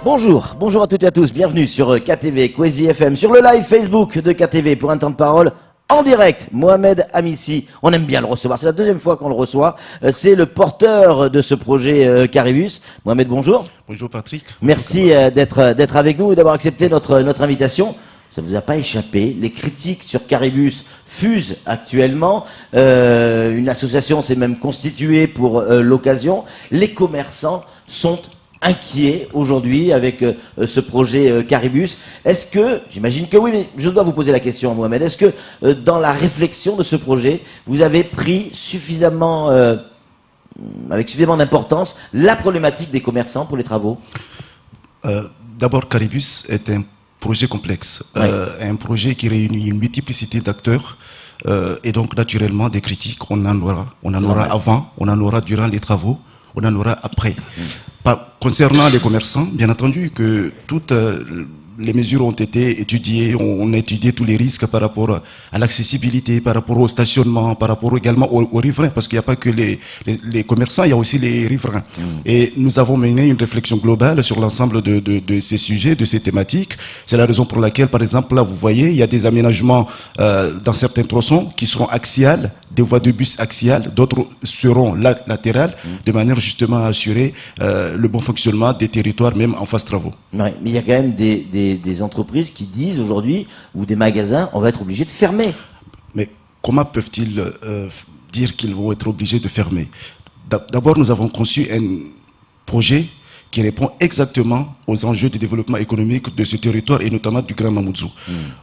Bonjour à toutes et à tous, bienvenue sur KTV, Kwezi FM, sur le live Facebook de KTV pour un temps de parole en direct. Mohamed Amissi, on aime bien le recevoir, c'est la deuxième fois qu'on le reçoit, c'est le porteur de ce projet Caribus. Mohamed, bonjour. Bonjour Patrick. Merci d'être avec nous et d'avoir accepté notre invitation. Ça ne vous a pas échappé, les critiques sur Caribus fusent actuellement, une association s'est même constituée pour l'occasion, les commerçants sont inquiets aujourd'hui avec ce projet Caribus. Est-ce que, j'imagine que oui, mais je dois vous poser la question Mohamed, est-ce que dans la réflexion de ce projet, vous avez pris suffisamment, avec suffisamment d'importance, la problématique des commerçants pour les travaux? D'abord, Caribus est un projet complexe, un projet qui réunit une multiplicité d'acteurs et donc naturellement des critiques, on en aura avant, on en aura durant les travaux, on en aura après. Concernant les commerçants, bien entendu que toutes les mesures ont été étudiées, on a étudié tous les risques par rapport à l'accessibilité, par rapport au stationnement, par rapport également aux riverains, parce qu'il n'y a pas que les commerçants, il y a aussi les riverains. Et nous avons mené une réflexion globale sur l'ensemble de ces sujets, de ces thématiques. C'est la raison pour laquelle, par exemple, là, vous voyez, il y a des aménagements dans certains tronçons qui seront axiales, des voies de bus axiales, d'autres seront latérales, de manière justement à assurer le bon fonctionnement des territoires, même en phase travaux. Ouais, mais il y a quand même des entreprises qui disent aujourd'hui, ou des magasins, on va être obligé de fermer. Mais comment peuvent-ils dire qu'ils vont être obligés de fermer? D'abord, nous avons conçu un projet qui répond exactement aux enjeux de développement économique de ce territoire et notamment du Grand Mamoudzou.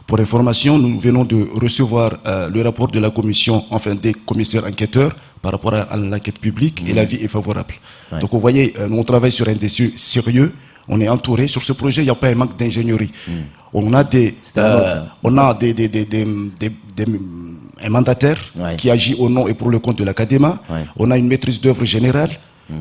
Pour information, nous venons de recevoir le rapport de la commission, enfin des commissaires enquêteurs par rapport à l'enquête publique et l'avis est favorable. Donc vous voyez, on travaille sur un dossier sérieux. On est entouré. Sur ce projet, il n'y a pas un manque d'ingénierie. On a un mandataire qui agit au nom et pour le compte de l'Académa. On a une maîtrise d'œuvre générale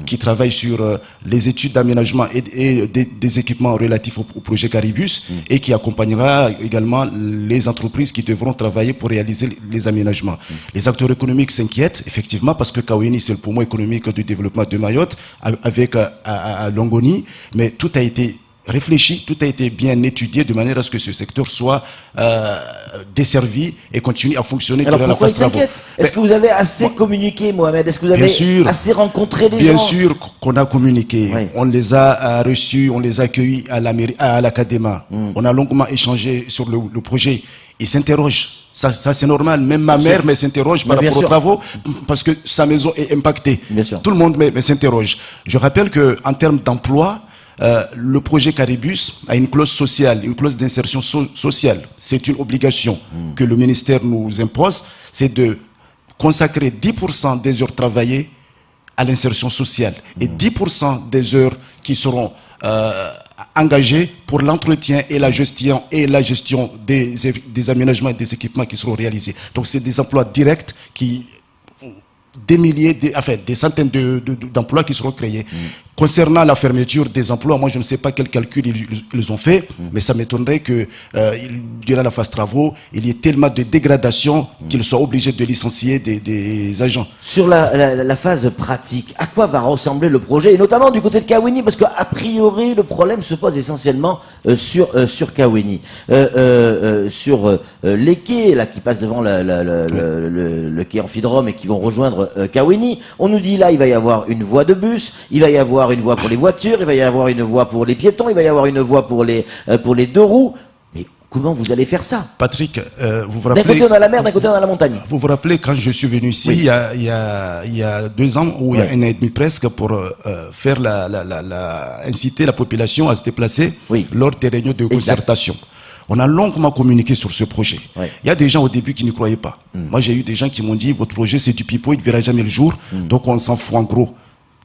qui travaille sur les études d'aménagement et des équipements relatifs au projet Caribus et qui accompagnera également les entreprises qui devront travailler pour réaliser les aménagements. Les acteurs économiques s'inquiètent, effectivement, parce que Kaweni, c'est le poumon économique du développement de Mayotte, avec à Longoni, mais tout a été réfléchi, tout a été bien étudié de manière à ce que ce secteur soit desservi et continue à fonctionner durant la phase travaux. Est-ce que vous avez assez communiqué, Mohamed? Est-ce que vous avez assez rencontré les gens? Bien sûr qu'on a communiqué. On les a reçus, on les a accueillis à la mairie, à l'Académa. On a longuement échangé sur le projet. Ils s'interrogent. Ça c'est normal. Même ma mère s'interroge par rapport aux travaux parce que sa maison est impactée. Tout le monde s'interroge. Je rappelle qu'en termes d'emploi, le projet Caribus a une clause sociale, une clause d'insertion sociale. C'est une obligation que le ministère nous impose, c'est de consacrer 10% des heures travaillées à l'insertion sociale et 10% des heures qui seront engagées pour l'entretien et la gestion des aménagements et des équipements qui seront réalisés. Donc c'est des emplois directs qui des milliers, des centaines d'emplois qui seront créés. Concernant la fermeture des emplois, moi je ne sais pas quel calcul ils ont fait, mais ça m'étonnerait que durant la phase travaux, il y ait tellement de dégradation qu'ils soient obligés de licencier des agents. Sur la phase pratique, à quoi va ressembler le projet, et notamment du côté de Kaweni, parce qu'a priori le problème se pose essentiellement sur Kaweni. Sur les quais là, qui passent devant le quai Amphidrome et qui vont rejoindre Kaweni, on nous dit là il va y avoir une voie de bus, il va y avoir une voie pour les voitures, il va y avoir une voie pour les piétons, il va y avoir une voie pour les deux roues. Mais comment vous allez faire ça? Patrick, vous vous rappelez... D'un côté on a la mer, d'un côté on a la montagne. Vous vous rappelez quand je suis venu ici, il y a 2 ans, ou il y a 1 an et demi presque, pour faire inciter la population à se déplacer lors des réunions de concertation. On a longuement communiqué sur ce projet. Il y a des gens au début qui ne croyaient pas. Moi j'ai eu des gens qui m'ont dit, votre projet c'est du pipeau, il ne verra jamais le jour, donc on s'en fout en gros.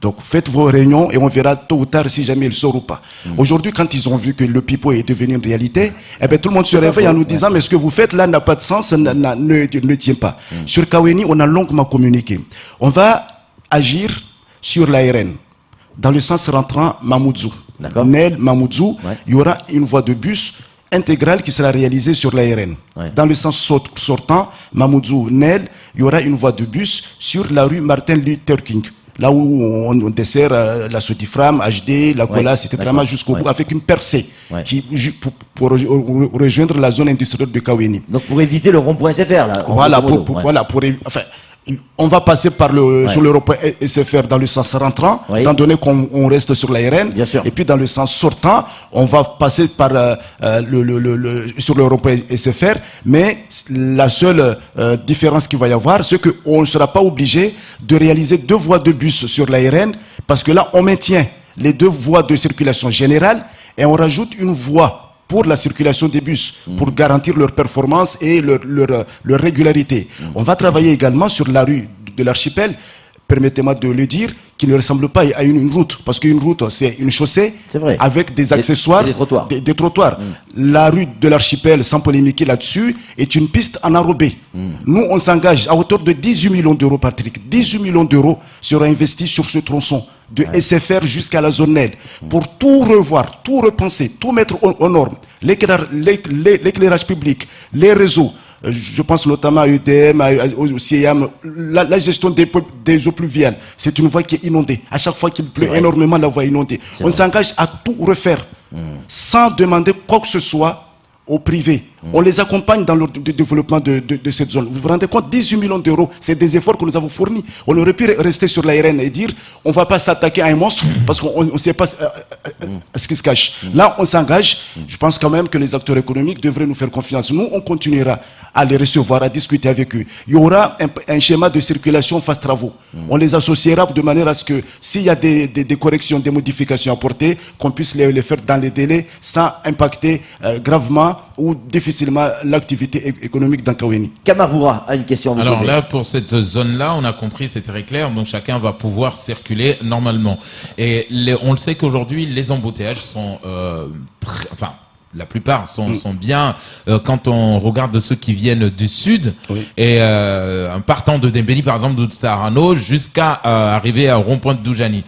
Donc faites vos réunions et on verra tôt ou tard si jamais il sort ou pas. Aujourd'hui, quand ils ont vu que le pipeau est devenu une réalité, tout le monde se réveille en nous disant mais ce que vous faites là n'a pas de sens, ne tient pas. Sur Kaweni, on a longuement communiqué. On va agir sur l'ARN dans le sens rentrant Mamoudzou. Nel, Mamoudzou, il y aura une voie de bus intégrale qui sera réalisée sur l'ARN. Dans le sens sortant, Mamoudzou, Nel, il y aura une voie de bus sur la rue Martin Luther King. là où on dessert la Sodifram, HD, la Colas, etc. jusqu'au bout, avec une percée pour rejoindre la zone industrielle de Kaweni. Donc pour éviter le rond-point SFR, là. Voilà, enfin, on va passer par sur le rond-point SFR dans le sens rentrant, étant donné qu'on reste sur la RN. Et puis dans le sens sortant, on va passer par sur le rond-point SFR. Mais la seule différence qu'il va y avoir, c'est qu'on ne sera pas obligé de réaliser 2 voies de bus sur la RN, parce que là, on maintient les 2 voies de circulation générale et on rajoute une voie pour la circulation des bus, pour garantir leur performance et leur régularité. On va travailler également sur la rue de l'Archipel, permettez-moi de le dire, qui ne ressemble pas à une route, parce qu'une route, c'est une chaussée avec des accessoires, des trottoirs. La rue de l'Archipel, sans polémiquer là-dessus, est une piste en enrobé. Nous, on s'engage à hauteur de 18 millions d'euros, Patrick. 18 millions d'euros sera investis sur ce tronçon, de SFR jusqu'à la zone L, pour tout revoir, tout repenser, tout mettre aux normes. L'éclairage public, les réseaux, je pense notamment à EDM, au CIAM, la gestion des eaux pluviales. C'est une voie qui est inondée. À chaque fois qu'il pleut énormément, la voie est inondée. On s'engage à tout refaire, sans demander quoi que ce soit au privé. On les accompagne dans le développement de cette zone. Vous vous rendez compte, 18 millions d'euros, c'est des efforts que nous avons fournis. On aurait pu rester sur la RN et dire, on ne va pas s'attaquer à un monstre, parce qu'on ne sait pas ce qui se cache. Là, on s'engage. Je pense quand même que les acteurs économiques devraient nous faire confiance. Nous, on continuera à les recevoir, à discuter avec eux. Il y aura un schéma de circulation face travaux. On les associera de manière à ce que, s'il y a des corrections, des modifications apportées, qu'on puisse les faire dans les délais sans impacter gravement ou difficilement l'activité économique dans Kaweni. Kamaroura a une question à vous poser. Alors là, pour cette zone-là, on a compris, c'est très clair, donc chacun va pouvoir circuler normalement. Et on le sait qu'aujourd'hui, les embouteillages sont la plupart sont bien quand on regarde ceux qui viennent du sud et partant de Dembéni par exemple d'Oustarano jusqu'à arriver à rond-point de Doujani.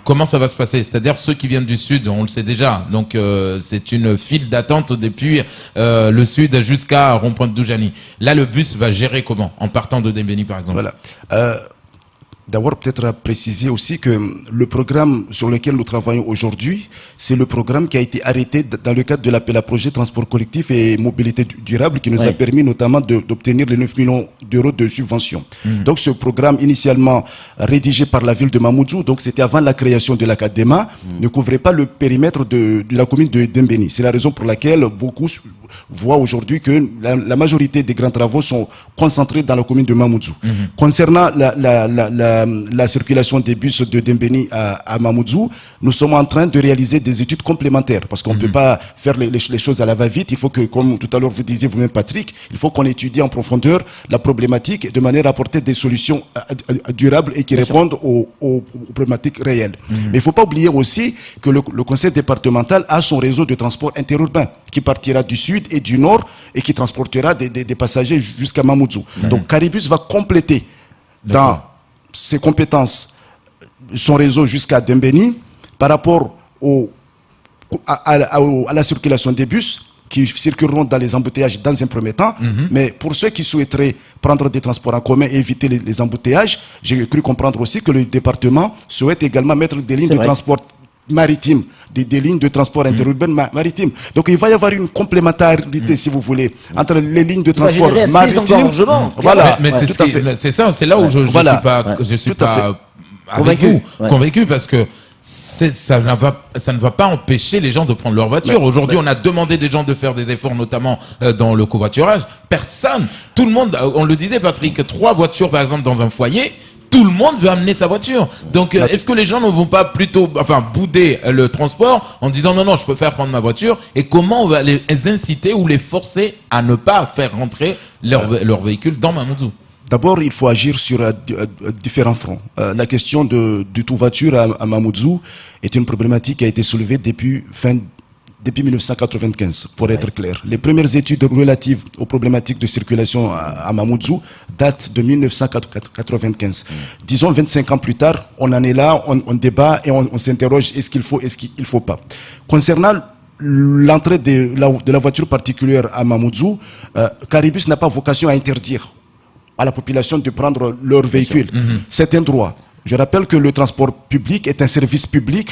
Comment ça va se passer? C'est-à-dire ceux qui viennent du sud, on le sait déjà, donc c'est une file d'attente depuis le sud jusqu'à rond-point de Doujani. Là le bus va gérer comment en partant de Dembéni par exemple? Voilà. D'abord, peut-être à préciser aussi que le programme sur lequel nous travaillons aujourd'hui, c'est le programme qui a été arrêté dans le cadre de l'appel à projet transport collectif et mobilité durable qui nous a permis notamment d'obtenir les 9 millions d'euros de subventions. Donc ce programme initialement rédigé par la ville de Mamoudzou, donc c'était avant la création de la CADEMA, ne couvrait pas le périmètre de la commune de Dembéni. C'est la raison pour laquelle beaucoup voient aujourd'hui que la majorité des grands travaux sont concentrés dans la commune de Mamoudzou. Concernant la circulation des bus de Dembéni à Mamoudzou, nous sommes en train de réaliser des études complémentaires parce qu'on ne peut pas faire les choses à la va-vite. Il faut que, comme tout à l'heure vous disiez vous-même Patrick, il faut qu'on étudie en profondeur la problématique de manière à apporter des solutions durables et qui répondent aux problématiques réelles. Mais il ne faut pas oublier aussi que le conseil départemental a son réseau de transport interurbain qui partira du sud et du nord et qui transportera des passagers jusqu'à Mamoudzou. Donc Caribus va compléter dans ses compétences, son réseau jusqu'à Dembéni par rapport à la circulation des bus qui circuleront dans les embouteillages dans un premier temps. Mais pour ceux qui souhaiteraient prendre des transports en commun et éviter les embouteillages, j'ai cru comprendre aussi que le département souhaite également mettre des lignes de transport maritime, des lignes de transport interurbain maritime. Donc il va y avoir une complémentarité, si vous voulez, entre les lignes de transport maritime. Voilà, mais c'est ça, c'est là où je suis pas convaincu parce que ça ne va pas empêcher les gens de prendre leur voiture. Aujourd'hui, on a demandé des gens de faire des efforts, notamment dans le covoiturage. Personne, tout le monde, on le disait Patrick, 3 voitures par exemple dans un foyer, tout le monde veut amener sa voiture. Donc, est-ce que les gens ne vont pas plutôt, bouder le transport en disant non, je préfère prendre ma voiture? Et comment on va les inciter ou les forcer à ne pas faire rentrer leur véhicule dans Mamoudzou? D'abord, il faut agir sur différents fronts. La question du tout-voiture à Mamoudzou est une problématique qui a été soulevée depuis 1995, pour être clair. Les premières études relatives aux problématiques de circulation à Mamoudzou datent de 1995. Disons 25 ans plus tard, on en est là, on débat et on s'interroge est-ce qu'il faut, est-ce qu'il ne faut pas. Concernant l'entrée de la voiture particulière à Mamoudzou, Caribus n'a pas vocation à interdire à la population de prendre leur véhicule. C'est un droit. Je rappelle que le transport public est un service public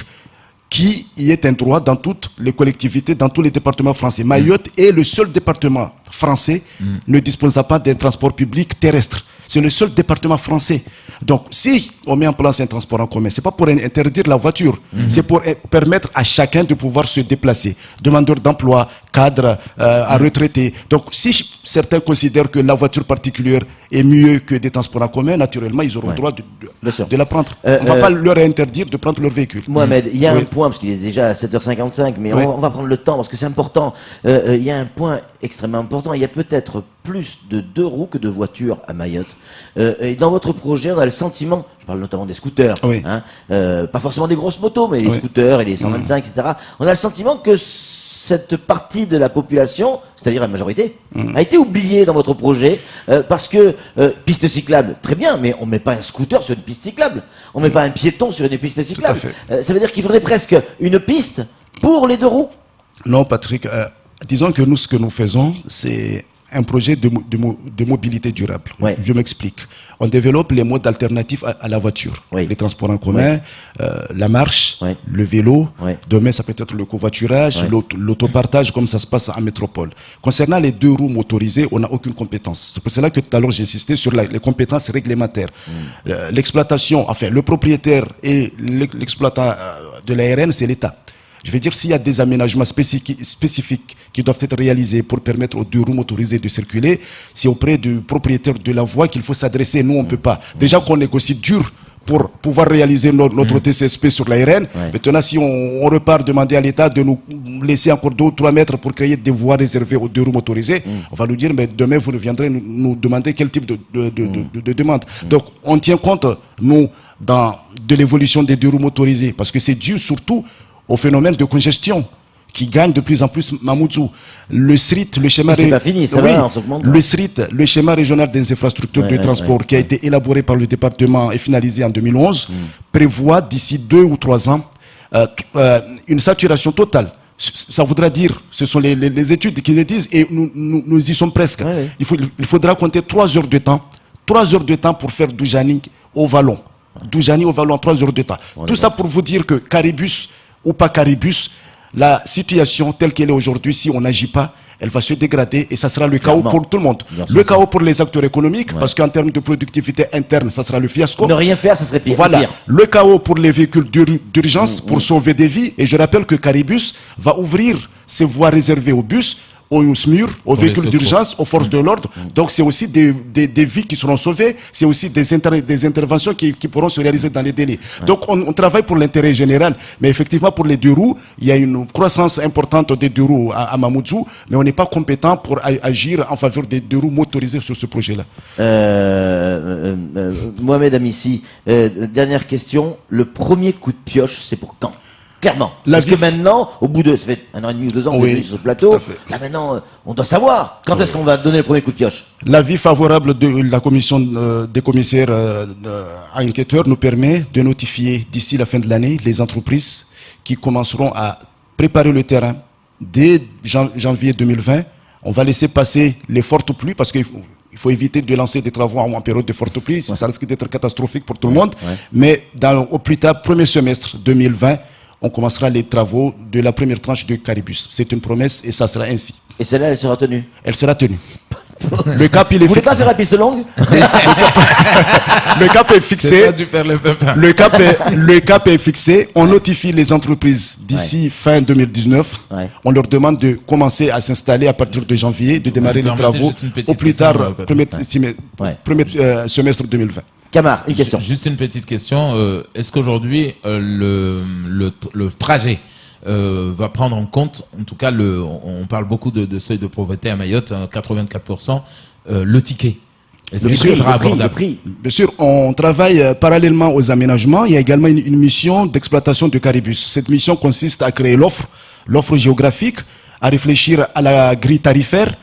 qui y est un droit dans toutes les collectivités, dans tous les départements français. Mayotte est le seul département français ne disposant pas d'un transport public terrestre. C'est le seul département français. Donc, si on met en place un transport en commun, c'est pas pour interdire la voiture, c'est pour permettre à chacun de pouvoir se déplacer. Demandeurs d'emploi, cadres, à retraités. Donc, si certains considèrent que la voiture particulière est mieux que des transports en commun, naturellement, ils auront le droit de la prendre. On ne va pas leur interdire de prendre leur véhicule. Mohamed, il y a un point, parce qu'il est déjà à 7h55, mais on va prendre le temps, parce que c'est important. Il y a un point extrêmement important. Il y a peut-être plus de 2 roues que de voitures à Mayotte. Et dans votre projet, on a le sentiment, je parle notamment des scooters, hein, pas forcément des grosses motos, mais les scooters et les 125, etc. On a le sentiment que cette partie de la population, c'est-à-dire la majorité, a été oubliée dans votre projet, parce que piste cyclable, très bien, mais on met pas un scooter sur une piste cyclable, on met pas un piéton sur une piste cyclable. Ça veut dire qu'il faudrait presque une piste pour les 2 roues. Non, Patrick, disons que nous, ce que nous faisons, c'est un projet de mobilité durable. Je m'explique. On développe les modes alternatifs à la voiture. Les transports en commun, la marche, le vélo. Demain, ça peut être le covoiturage, l'autopartage, comme ça se passe en métropole. Concernant les 2 roues motorisées, on n'a aucune compétence. C'est pour cela que tout à l'heure, j'ai insisté sur les compétences réglementaires. L'exploitation, enfin, le propriétaire et l'exploitant de l'ARN, c'est l'État. Je veux dire, s'il y a des aménagements spécifiques qui doivent être réalisés pour permettre aux 2 roues motorisées de circuler, c'est auprès du propriétaire de la voie qu'il faut s'adresser. Nous, on ne peut pas. Déjà qu'on négocie dur pour pouvoir réaliser notre TCSP sur l'ARN. Maintenant, si on repart demander à l'État de nous laisser encore 2 ou 3 mètres pour créer des voies réservées aux 2 roues motorisées, on va nous dire, mais demain, vous viendrez nous demander quel type de demande. Donc, on tient compte, nous, de l'évolution des 2 roues motorisées, parce que c'est dû surtout au phénomène de congestion qui gagne de plus en plus Mamoudzou. Le SRIT, le schéma le schéma régional des infrastructures de transport qui a été élaboré par le département et finalisé en 2011, prévoit d'ici 2 ou 3 ans une saturation totale. Ça voudra dire, ce sont les études qui le disent, et nous y sommes presque. Il faudra compter 3 heures de temps, 3 heures de temps pour faire Doujani au Vallon. Doujani au Vallon, 3 heures de temps. Tout ça pour vous dire que Caribus ou pas Caribus, la situation telle qu'elle est aujourd'hui, si on n'agit pas, elle va se dégrader et ça sera le chaos pour tout le monde. Le chaos pour les acteurs économiques, parce qu'en termes de productivité interne, ça sera le fiasco. Ne rien faire, ça serait pire. Voilà. Le chaos pour les véhicules d'urgence, pour sauver des vies. Et je rappelle que Caribus va ouvrir ses voies réservées aux bus, aux SMUR, aux véhicules d'urgence, aux forces de l'ordre. Donc c'est aussi des vies qui seront sauvées, c'est aussi des interventions qui pourront se réaliser dans les délais. Donc on travaille pour l'intérêt général, mais effectivement pour les 2 roues, il y a une croissance importante des 2 roues à Mamoudzou, mais on n'est pas compétent pour agir en faveur des 2 roues motorisées sur ce projet-là. Mohamed Amissi, dernière question, le premier coup de pioche, c'est pour quand ? Clairement. Parce que maintenant, au bout de, ça fait 1 an et demi ou 2 ans que vous êtes sur ce plateau, là maintenant, on doit savoir quand est-ce qu'on va donner le premier coup de pioche. L'avis favorable de la commission des commissaires enquêteurs nous permet de notifier d'ici la fin de l'année les entreprises qui commenceront à préparer le terrain dès janvier 2020. On va laisser passer les fortes pluies parce qu'il faut éviter de lancer des travaux en période de fortes pluies. Ça risque d'être catastrophique pour tout le monde. Mais au plus tard, premier semestre 2020, on commencera les travaux de la première tranche de Caribus. C'est une promesse et ça sera ainsi. Et celle-là, elle sera tenue? Elle sera tenue. Le cap, il est fixé. Vous voulez pas faire la piste longue? Le cap est fixé. Le cap est fixé. On notifie les entreprises d'ici fin 2019. On leur demande de commencer à s'installer à partir de janvier, de démarrer les travaux au plus tard, premier semestre 2020. Camar, une question. Juste une petite question. Est-ce qu'aujourd'hui, le trajet va prendre en compte, en tout cas, on parle beaucoup de seuil de pauvreté à Mayotte, 84%, le ticket? Est-ce que ça sera abordable? Bien sûr, on travaille parallèlement aux aménagements. Il y a également une mission d'exploitation de Caribus. Cette mission consiste à créer l'offre géographique, à réfléchir à la grille tarifaire,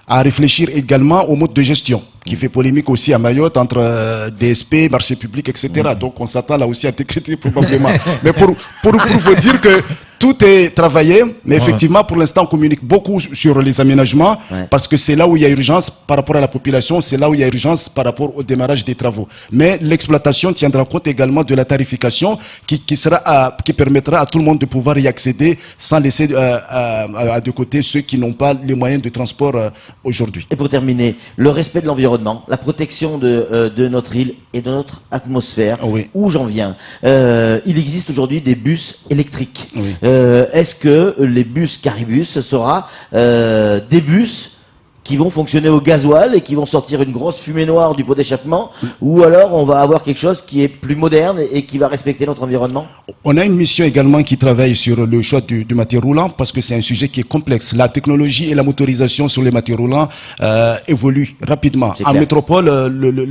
à réfléchir également au mode de gestion, qui fait polémique aussi à Mayotte entre DSP, marché public, etc. Donc on s'attend là aussi à des critiques probablement. Mais pour vous dire que Tout est travaillé, mais effectivement, pour l'instant, on communique beaucoup sur les aménagements, parce que c'est là où il y a urgence par rapport à la population, c'est là où il y a urgence par rapport au démarrage des travaux. Mais l'exploitation tiendra compte également de la tarification qui permettra à tout le monde de pouvoir y accéder sans laisser de côté ceux qui n'ont pas les moyens de transport aujourd'hui. Et pour terminer, le respect de l'environnement, la protection de notre île et de notre atmosphère, où j'en viens. Il existe aujourd'hui des bus électriques. Est-ce que les bus Caribus sera des bus qui vont fonctionner au gasoil et qui vont sortir une grosse fumée noire du pot d'échappement, ou alors on va avoir quelque chose qui est plus moderne et qui va respecter notre environnement? On a une mission également qui travaille sur le choix du matériau roulant, parce que c'est un sujet qui est complexe. La technologie et la motorisation sur les matériaux roulants évoluent rapidement. En métropole,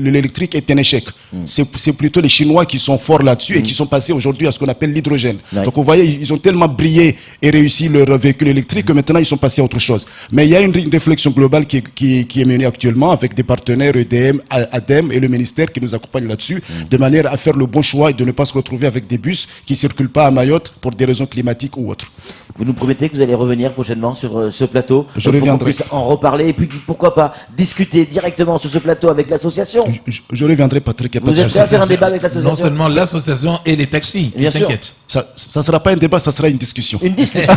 l'électrique est un échec. C'est plutôt les Chinois qui sont forts là-dessus et qui sont passés aujourd'hui à ce qu'on appelle l'hydrogène. Donc vous voyez, ils ont tellement brillé et réussi leur véhicule électrique que maintenant ils sont passés à autre chose. Mais il y a une réflexion globale qui est menée actuellement avec des partenaires EDM, ADEME et le ministère qui nous accompagnent là-dessus, de manière à faire le bon choix et de ne pas se retrouver avec des bus qui ne circulent pas à Mayotte pour des raisons climatiques ou autres. Vous nous promettez que vous allez revenir prochainement sur ce plateau pour qu'on puisse en reparler et puis pourquoi pas discuter directement sur ce plateau avec l'association? Je reviendrai, Patrick. Vous êtes prêt à faire un débat avec l'association? Non seulement l'association et les taxis qui s'inquiètent. Ça ne sera pas un débat, ça sera une discussion. Une discussion.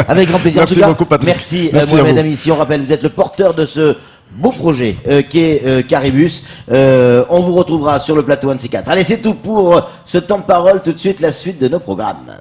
Avec grand plaisir. Merci beaucoup, Patrick. Merci Mohamed Ami. Si on rappelle, vous êtes le porteur de ce beau projet qui est Caribus. On vous retrouvera sur le plateau 1 de C4. Allez, c'est tout pour ce temps de parole. Tout de suite, la suite de nos programmes.